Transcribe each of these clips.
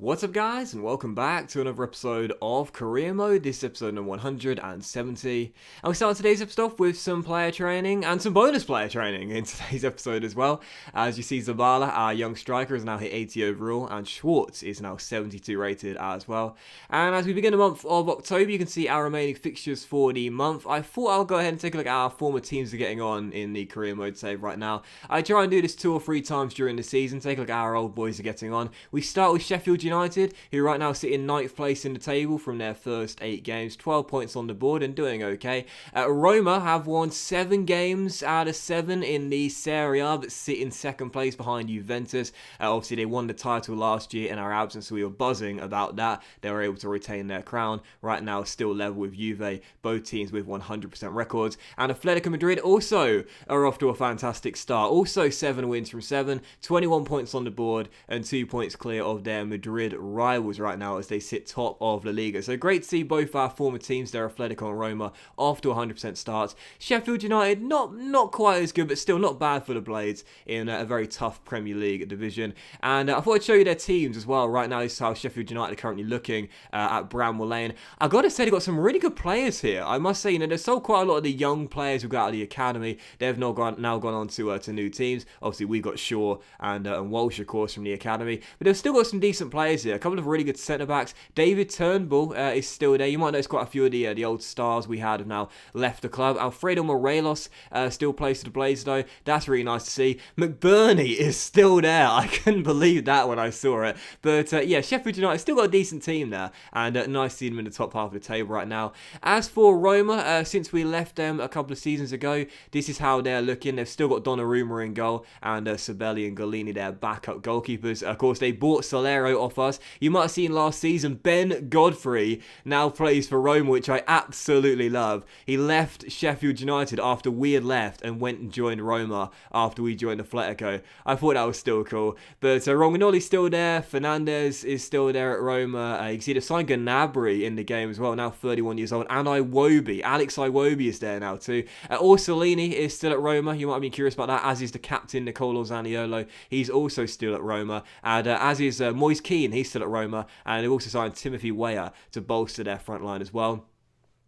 What's up guys, and welcome back to another episode of Career Mode. This is episode number 170. And we start today's episode off with some player training and some bonus player training in today's episode as well. As you see, Zabala, our young striker, has now hit 80 overall, and Schwartz is now 72 rated as well. And as we begin the month of October, you can see our remaining fixtures for the month. I thought I'll go ahead and take a look at how our former teams are getting on in the Career Mode save right now. I try and do this 2 or 3 times during the season, take a look at how our old boys are getting on. We start with Sheffield United, who right now sit in 9th place in the table from their first 8 games, 12 points on the board and doing okay. Roma have won 7 games out of 7 in the Serie A, but sit in 2nd place behind Juventus. Obviously they won the title last year in our absence, so we were buzzing about that. They were able to retain their crown. Right now still level with Juve, both teams with 100% records. And Atletico Madrid also are off to a fantastic start. Also 7 wins from 7, 21 points on the board and 2 points clear of their Madrid rivals right now as they sit top of La Liga. So great to see both our former teams there, Atletico and Roma, off to 100% starts. Sheffield United, not quite as good, but still not bad for the Blades in a very tough Premier League division. And I thought I'd show you their teams as well. Right now, this is how Sheffield United are currently looking at Bramwell Lane. I got to say, they've got some really good players here. I must say, there's still quite a lot of the young players who got out of the academy. They've now gone on to new teams. Obviously, we've got Shaw and Walsh, of course, from the academy. But they've still got some decent players here. A couple of really good centre-backs. David Turnbull is still there. You might notice quite a few of the old stars we had have now left the club. Alfredo Morelos still plays for the Blades, though. That's really nice to see. McBurney is still there. I couldn't believe that when I saw it. But yeah, Sheffield United still got a decent team there. And nice to see them in the top half of the table right now. As for Roma, since we left them a couple of seasons ago, this is how they're looking. They've still got Donnarumma in goal and Sabelli and Golini, their backup goalkeepers. Of course, they bought Solero off us. You might have seen last season, Ben Godfrey now plays for Roma, which I absolutely love. He left Sheffield United after we had left and went and joined Roma after we joined Atletico. I thought that was still cool. But Romagnoli's still there. Fernandez is still there at Roma. You can see the signed Gnabry in the game as well, now 31 years old. And Alex Iwobi is there now too. Orsolini is still at Roma. You might have been curious about that, as is the captain, Nicolo Zaniolo. He's also still at Roma. And as is Moise Kean, he's still at Roma. And they've also signed Timothy Weah to bolster their front line as well.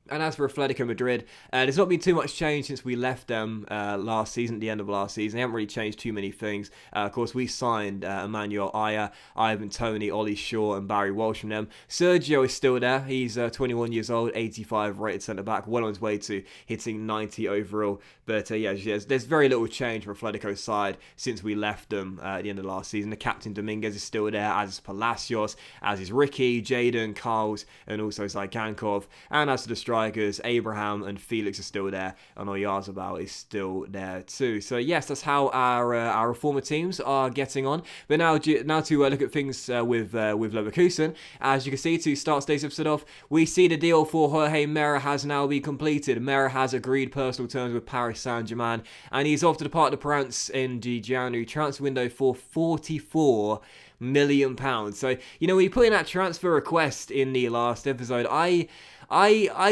And as for Atletico Madrid, there's not been too much change since we left them last season, at the end of last season. They haven't really changed too many things. Of course, we signed Emmanuel Aya, Ivan Toney, Ollie Shaw, and Barry Walsh from them. Sergio is still there. He's 21 years old, 85 rated centre-back, well on his way to hitting 90 overall. But yeah, there's very little change for Atletico's side since we left them at the end of last season. The captain, Dominguez, is still there, as is Palacios, as is Ricky, Jaden, Carls, and also Zygankov. And as for the strikers, Abraham and Felix are still there, and Oyarzabal is still there too. So yes, that's how our former teams are getting on. But now to look at things with Leverkusen. As you can see, to start today's episode off, we see the deal for Jorge Mera has now been completed. Mera has agreed personal terms with Paris Saint-Germain, and he's off to depart the Prance in the January transfer window for £44 million. So, we put in that transfer request in the last episode. I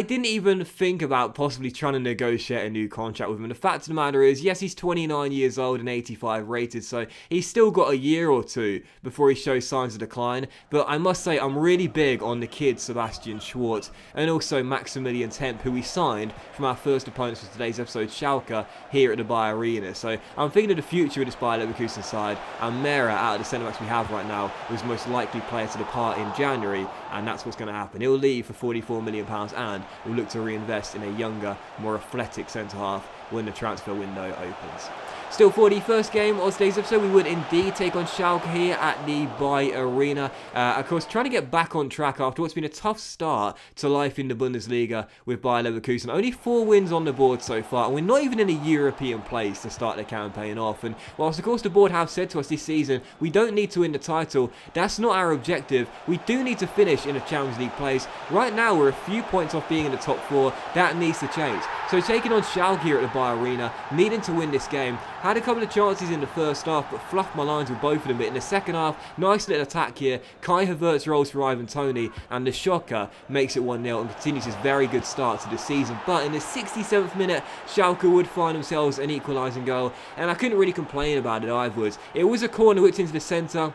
didn't even think about possibly trying to negotiate a new contract with him. The fact of the matter is, yes, he's 29 years old and 85 rated, so he's still got a year or two before he shows signs of decline. But I must say, I'm really big on the kid Sebastian Schwartz and also Maximilian Temp, who we signed from our first opponents for today's episode, Schalke, here at the Bayer Arena. So I'm thinking of the future of this Bayer Leverkusen side, and Mera, out of the centre-backs we have right now, was the most likely player to depart in January, and that's what's going to happen. He'll leave for £44 million and will look to reinvest in a younger, more athletic centre-half when the transfer window opens. Still, for the first game of today's episode, we would indeed take on Schalke here at the Bayer Arena. Of course, trying to get back on track after what's been a tough start to life in the Bundesliga with Bayer Leverkusen. Only 4 wins on the board so far, and we're not even in a European place to start the campaign off. And whilst, of course, the board have said to us this season, we don't need to win the title, that's not our objective. We do need to finish in a Champions League place. Right now, we're a few points off being in the top 4. That needs to change. So taking on Schalke here at the Bayer Arena, needing to win this game. Had a couple of chances in the first half, but fluffed my lines with both of them. But in the second half, nice little attack here. Kai Havertz rolls for Ivan Toney, and the shocker makes it 1-0 and continues his very good start to the season. But in the 67th minute, Schalke would find themselves an equalising goal, and I couldn't really complain about it either. It was a corner whipped into the centre.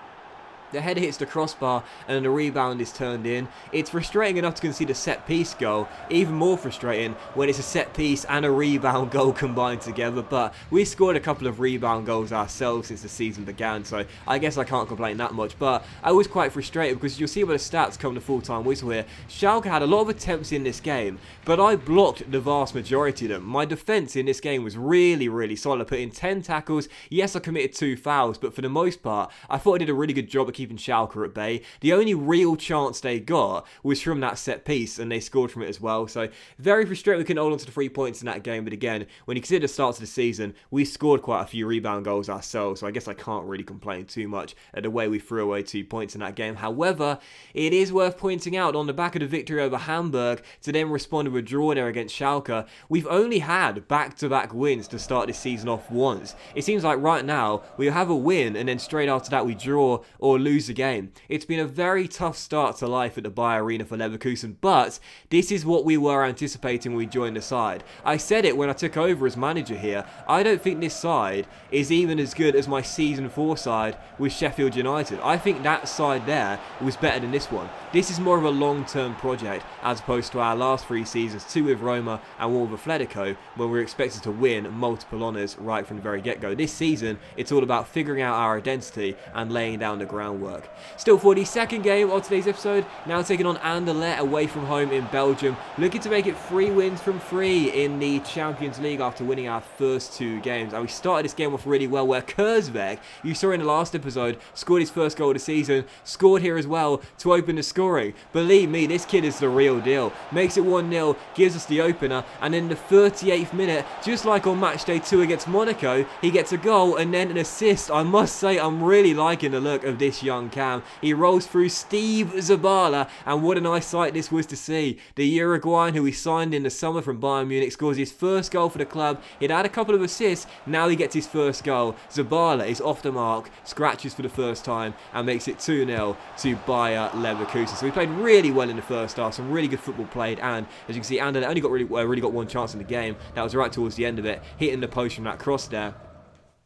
The header hits the crossbar and the rebound is turned in. It's frustrating enough to concede a set-piece goal. Even more frustrating when it's a set-piece and a rebound goal combined together. But we scored a couple of rebound goals ourselves since the season began, so I guess I can't complain that much. But I was quite frustrated because you'll see by the stats come to full-time whistle here. Schalke had a lot of attempts in this game, but I blocked the vast majority of them. My defence in this game was really solid. I put in 10 tackles. Yes, I committed 2 fouls, but for the most part, I thought I did a really good job of keeping Schalke at bay. The only real chance they got was from that set piece, and they scored from it as well. So very frustrating we couldn't hold on to the 3 points in that game. But again, when you consider the start of the season, we scored quite a few rebound goals ourselves. So I guess I can't really complain too much at the way we threw away 2 points in that game. However, it is worth pointing out on the back of the victory over Hamburg to then respond with a draw there against Schalke, we've only had back-to-back wins to start this season off once. It seems like right now we have a win and then straight after that we draw or lose the game. It's been a very tough start to life at the Bayer Arena for Leverkusen, but this is what we were anticipating when we joined the side. I said it when I took over as manager here. I don't think this side is even as good as my season 4 side with Sheffield United. I think that side there was better than this one. This is more of a long-term project as opposed to our last 3 seasons, 2 with Roma and 1 with Atletico, when we were expected to win multiple honours right from the very get-go. This season, it's all about figuring out our identity and laying down the groundwork. Still for the second game of today's episode, now taking on Anderlecht away from home in Belgium, looking to make it 3 wins from 3 in the Champions League after winning our first 2 games. And we started this game off really well where Kurzweg, you saw in the last episode, scored his first goal of the season, scored here as well to open the scoring. Believe me, this kid is the real deal. Makes it 1-0, gives us the opener, and in the 38th minute, just like on match day 2 against Monaco, he gets a goal and then an assist. I must say, I'm really liking the look of this young Cam. He rolls through Steve Zabala, and what a nice sight this was to see. The Uruguayan who we signed in the summer from Bayern Munich scores his first goal for the club. He'd had a couple of assists, now he gets his first goal. Zabala is off the mark, scratches for the first time, and makes it 2-0 to Bayer Leverkusen. So we played really well in the first half, some really good football played, and as you can see, Anderlecht only got really got 1 chance in the game. That was right towards the end of it, hitting the post from that cross there,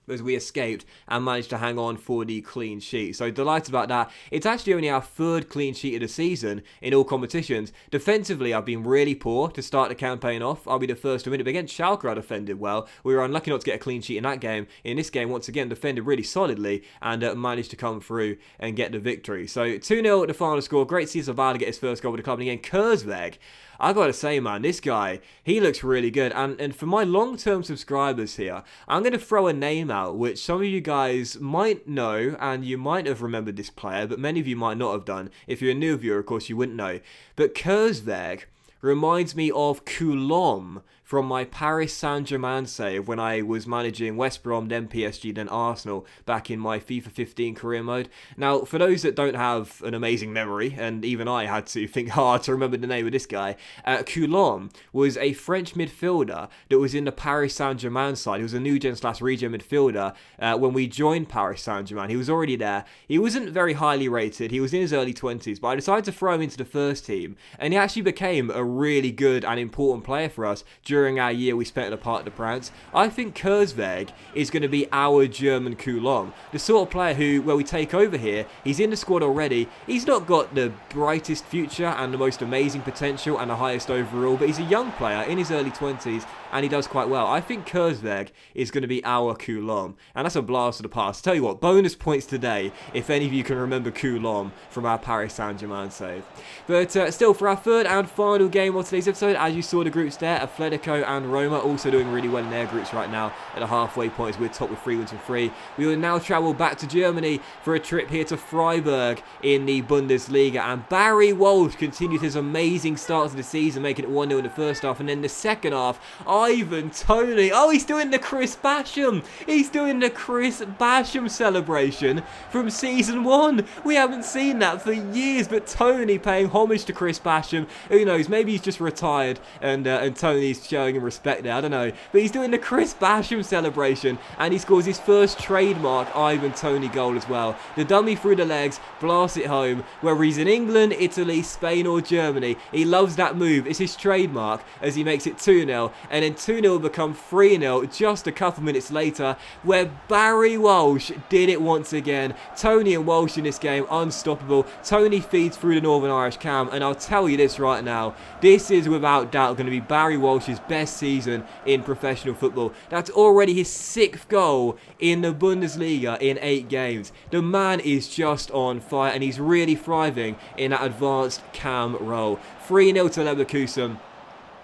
as we escaped and managed to hang on for the clean sheet. So delighted about that. It's actually only our 3rd clean sheet of the season in all competitions. Defensively, I've been really poor to start the campaign off. I'll be the first to admit it. But against Schalke, I defended well. We were unlucky not to get a clean sheet in that game. In this game, once again, defended really solidly and managed to come through and get the victory. So 2-0 at the final score. Great to see Zavala get his first goal with the club. And again, Kurzweg, I gotta say, man, this guy, he looks really good. And for my long-term subscribers here, I'm going to throw a name out, which some of you guys might know, and you might have remembered this player, but many of you might not have done. If you're a new viewer, of course, you wouldn't know. But Kurzweg reminds me of Coulomb from my Paris Saint-Germain save when I was managing West Brom, then PSG, then Arsenal back in my FIFA 15 career mode. Now, for those that don't have an amazing memory, and even I had to think hard to remember the name of this guy, Coulomb was a French midfielder that was in the Paris Saint-Germain side. He was a new-gen/regen midfielder when we joined Paris Saint-Germain. He was already there. He wasn't very highly rated. He was in his early 20s, but I decided to throw him into the first team, and he actually became a really good and important player for us during our year we spent at the Parc des Princes. I think Kurzweg is going to be our German Coulomb. The sort of player who, where we take over here, he's in the squad already. He's not got the brightest future and the most amazing potential and the highest overall, but he's a young player in his early 20s and he does quite well. I think Kurzweg is going to be our Coulomb, and that's a blast of the past. Tell you what, bonus points today if any of you can remember Coulomb from our Paris Saint-Germain save. But still, for our 3rd and final game of today's episode, as you saw the groups there, Atletico and Roma also doing really well in their groups right now at the halfway point as we're top with 3 wins from 3. We will now travel back to Germany for a trip here to Freiburg in the Bundesliga, and Barry Walsh continued his amazing start to the season, making it 1-0 in the first half, and then the second half, Ivan Toney, oh, he's doing the Chris Basham, he's doing the Chris Basham celebration from season 1. We haven't seen that for years, but Toney paying homage to Chris Basham. Who knows, maybe maybe he's just retired and Tony's showing him respect there, I don't know. But he's doing the Chris Basham celebration, and he scores his first trademark Ivan Toney goal as well. The dummy through the legs, blasts it home. Whether he's in England, Italy, Spain or Germany, he loves that move. It's his trademark as he makes it 2-0, and then 2-0 become 3-0 just a couple minutes later, where Barry Walsh did it once again. Toney and Walsh in this game, unstoppable. Toney feeds through the Northern Irish cam, and I'll tell you this right now, this is without doubt going to be Barry Walsh's best season in professional football. That's already his 6th goal in the Bundesliga in 8 games. The man is just on fire, and he's really thriving in that advanced cam role. 3-0 to Leverkusen.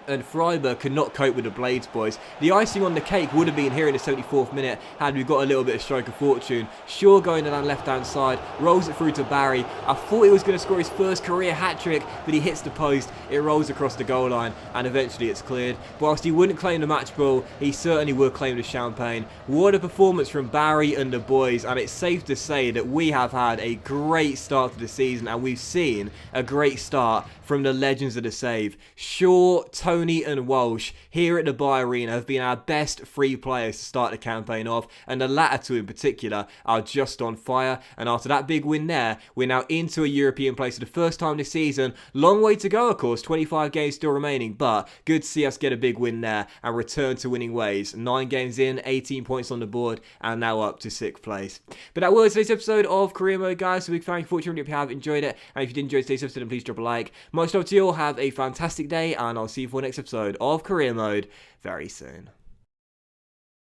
And Freiburg could not cope with the Blades boys. The icing on the cake would have been here in the 74th minute had we got a little bit of stroke of fortune. Shaw going down the left-hand side, rolls it through to Barry. I thought he was going to score his first career hat-trick, but he hits the post, it rolls across the goal line, and eventually it's cleared. Whilst he wouldn't claim the match ball, he certainly would claim the champagne. What a performance from Barry and the boys, and it's safe to say that we have had a great start to the season, and we've seen a great start from the legends of the save. Shaw, Toney and Walsh here at the Buy Arena have been our best 3 players to start the campaign off, and the latter 2 in particular are just on fire. And after that big win there, we're now into a European place for the first time this season. Long way to go, of course, 25 games still remaining, but good to see us get a big win there and return to winning ways. 9 games in, 18 points on the board, and now up to 6th place. But that was today's episode of Career Mode, guys. So big thank you for watching. If you have enjoyed it, and if you did enjoy today's episode, then please drop a like. Much love to you all. Have a fantastic day, and I'll see you for the next episode of Career Mode very soon.